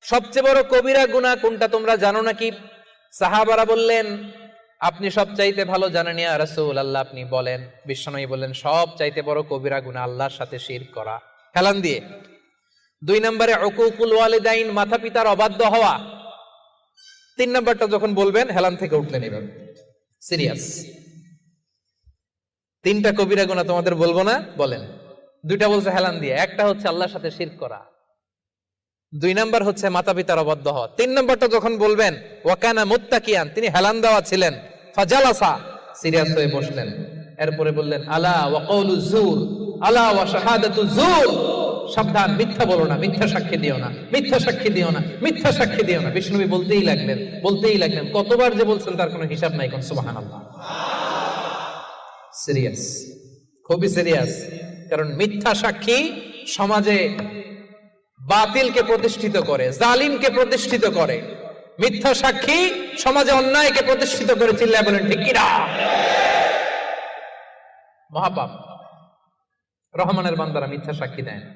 সবচেয়ে বড় কবিরা গুনাহ কোনটা তোমরা জানো নাকি? সাহাবারা বললেন, আপনি সব চাইতে ভালো জানেন ইয়া রাসূলুল্লাহ, আপনি বলেন। বিশ্বনবী বললেন, সব চাইতে বড় কবিরা গুনাহ আল্লাহর সাথে শিরক করা। হেলান দিয়ে। 2 নম্বরে উকুকুল ওয়ালিদাইন, মাতা পিতার অবাধ্য হওয়া। 3 নম্বরটা যখন বলবেন হেলান থেকে উঠলেন এভাবে, সিরিয়াস। 3টা কবিরা গুনাহ তোমাদের বলবো না, বলেন। 2টা বলছে হেলান দিয়ে, একটা হচ্ছে আল্লাহর সাথে শিরক করা, 2 নাম্বার হচ্ছে মাতা পিতার অবাধ্য হওয়া। 3 নাম্বারটা যখন বলবেন, ওয়াকানা মুত্তাকিয়ান, তিনি হেলান দেওয়া ছিলেন, ফাজালাসা, সিরিয়াস হয়ে বসলেন। এরপরে বললেন, আলা ওয়া কওলু যুর, আলা ওয়া শাহাদাতু যুর, সাবধান, মিথ্যা বলো না, মিথ্যা সাক্ষী দিও না, মিথ্যা সাক্ষী দিও না, মিথ্যা সাক্ষী দিও না। বিষ্ণুবী বলতেই লাগলেন, বলতেই লাগলেন, কতবার যে বলছেন তার কোনো হিসাব নাই। কোন সুবহানাল্লাহ। সিরিয়াস, খুবই সিরিয়াস। কারণ মিথ্যা সাক্ষী সমাজে বাতিলকে প্রতিষ্ঠিত করে, জালিমকে প্রতিষ্ঠিত করে। মিথ্যা সাক্ষী সমাজে অন্যায়কে প্রতিষ্ঠিত করে। চিল্লায় বলেন ঠিক কিনা? মহাপাপ। রহমানের বান্দারা মিথ্যা সাক্ষী দেয় না।